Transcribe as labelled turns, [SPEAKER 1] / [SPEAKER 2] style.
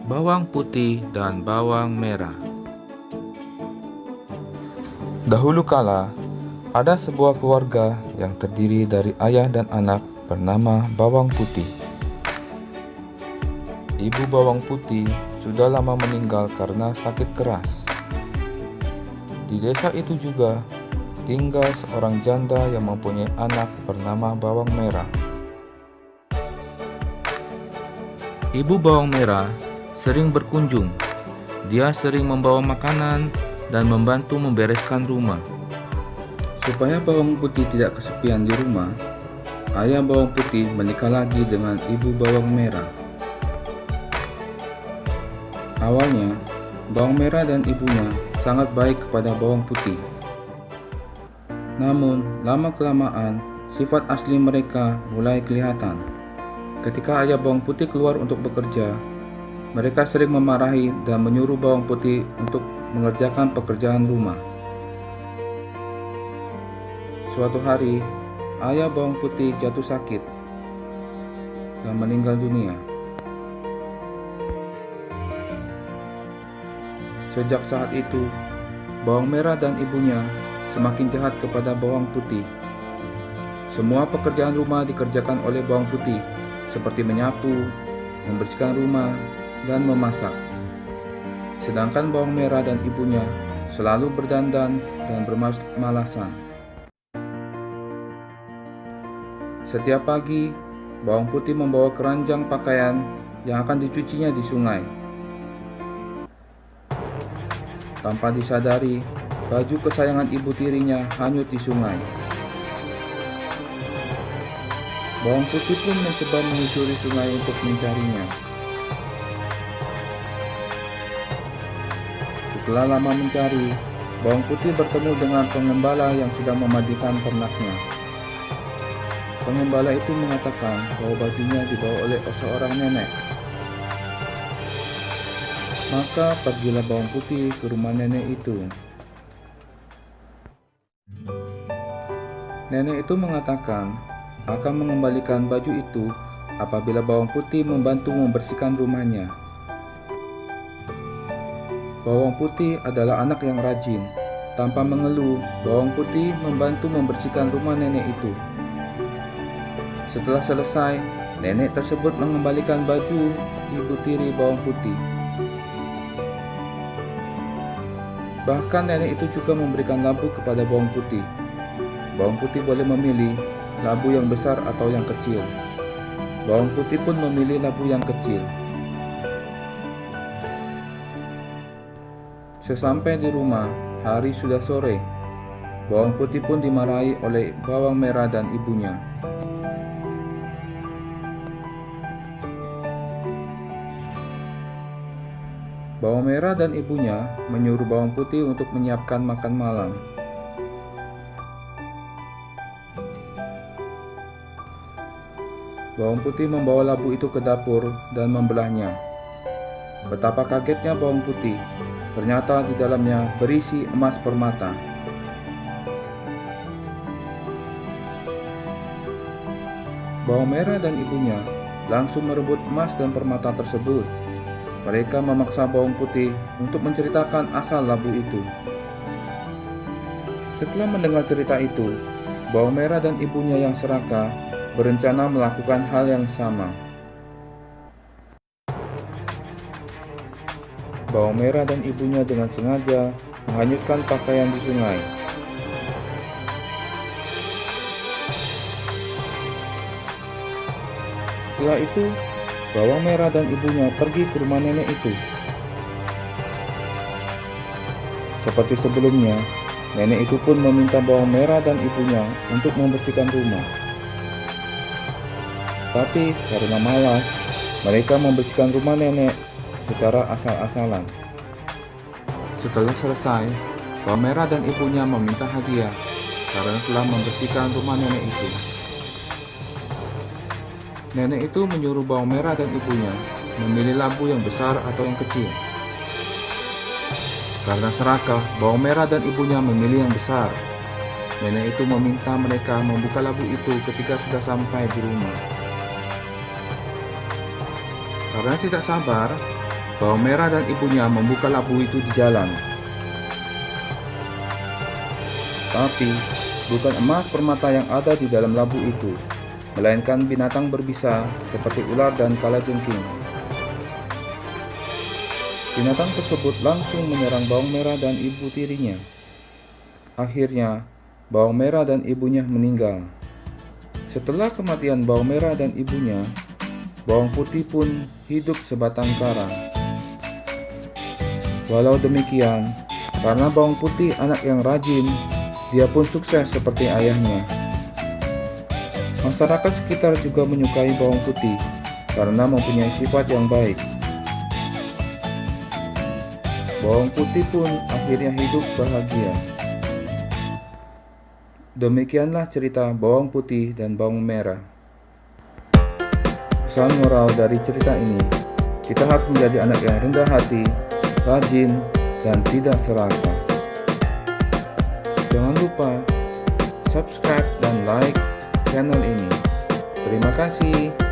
[SPEAKER 1] bawang putih dan bawang merah.
[SPEAKER 2] Dahulu kala, ada sebuah keluarga yang terdiri dari ayah dan anak bernama Bawang Putih. Ibu Bawang Putih sudah lama meninggal karena sakit keras. Di desa itu juga tinggal seorang janda yang mempunyai anak bernama Bawang Merah.
[SPEAKER 1] Ibu bawang merah sering berkunjung. Dia sering membawa makanan dan membantu membereskan rumah.
[SPEAKER 2] Supaya Bawang Putih tidak kesepian di rumah, ayah Bawang Putih menikah lagi dengan ibu Bawang Merah. Awalnya, Bawang Merah dan ibunya sangat baik kepada Bawang Putih. Namun, lama-kelamaan, sifat asli mereka mulai kelihatan. Ketika ayah Bawang Putih keluar untuk bekerja, mereka sering memarahi dan menyuruh Bawang Putih untuk mengerjakan pekerjaan rumah. Suatu hari, ayah Bawang Putih jatuh sakit dan meninggal dunia. Sejak saat itu, Bawang Merah dan ibunya semakin jahat kepada Bawang Putih. Semua pekerjaan rumah dikerjakan oleh Bawang Putih, seperti menyapu, membersihkan rumah, dan memasak. Sedangkan Bawang Merah dan ibunya selalu berdandan dan bermalas-malasan. Setiap pagi, Bawang Putih membawa keranjang pakaian yang akan dicucinya di sungai. Tanpa disadari, baju kesayangan ibu tirinya hanyut di sungai. Bawang Putih pun mencoba menyusuri sungai untuk mencarinya. Setelah lama mencari, Bawang Putih bertemu dengan pengembala yang sedang memandikan ternaknya. Pengembala itu mengatakan bahwa bajunya dibawa oleh seorang nenek. Maka pergilah Bawang Putih ke rumah nenek itu. Nenek itu mengatakan akan mengembalikan baju itu apabila Bawang Putih membantu membersihkan rumahnya. Bawang Putih adalah anak yang rajin. Tanpa mengeluh, Bawang Putih membantu membersihkan rumah nenek itu. Setelah selesai, nenek tersebut mengembalikan baju ibu tiri Bawang Putih. Bahkan nenek itu juga memberikan labu kepada Bawang Putih. Bawang Putih boleh memilih labu yang besar atau yang kecil. Bawang Putih pun memilih labu yang kecil. Sesampai di rumah, hari sudah sore. Bawang Putih pun dimarahi oleh Bawang Merah dan ibunya. Bawang Merah dan ibunya menyuruh Bawang Putih untuk menyiapkan makan malam. Bawang Putih membawa labu itu ke dapur dan membelahnya. Betapa kagetnya Bawang Putih, ternyata di dalamnya berisi emas permata. Bawang Merah dan ibunya langsung merebut emas dan permata tersebut. Mereka memaksa Bawang Putih untuk menceritakan asal labu itu. Setelah mendengar cerita itu, Bawang Merah dan ibunya yang serakah berencana melakukan hal yang sama. Bawang Merah dan ibunya dengan sengaja menghanyutkan pakaian di sungai. Setelah itu, Bawang Merah dan ibunya pergi ke rumah nenek itu. Seperti sebelumnya, nenek itu pun meminta Bawang Merah dan ibunya untuk membersihkan rumah. Tapi karena malas, mereka membersihkan rumah nenek secara asal-asalan. Setelah selesai, Bawang Merah dan ibunya meminta hadiah karena telah membersihkan rumah nenek itu. Nenek itu menyuruh Bawang Merah dan ibunya memilih labu yang besar atau yang kecil. Karena serakah, Bawang Merah dan ibunya memilih yang besar. Nenek itu meminta mereka membuka labu itu ketika sudah sampai di rumah. Karena tidak sabar, Bawang merah dan ibunya membuka labu itu di jalan. Tapi, bukan emas permata yang ada di dalam labu itu, melainkan binatang berbisa seperti ular dan kalajengking. Binatang tersebut langsung menyerang bawang merah dan ibu tirinya. Akhirnya, bawang merah dan ibunya meninggal. Setelah kematian bawang merah dan ibunya, bawang putih pun hidup sebatang kara. Walau demikian, karena bawang putih anak yang rajin, dia pun sukses seperti ayahnya. Masyarakat sekitar juga menyukai bawang putih karena mempunyai sifat yang baik. Bawang putih pun akhirnya hidup bahagia. Demikianlah cerita bawang putih dan bawang merah. Pesan moral dari cerita ini, kita harus menjadi anak yang rendah hati, rajin, dan tidak serakah. Jangan lupa subscribe dan like channel ini. Terima kasih.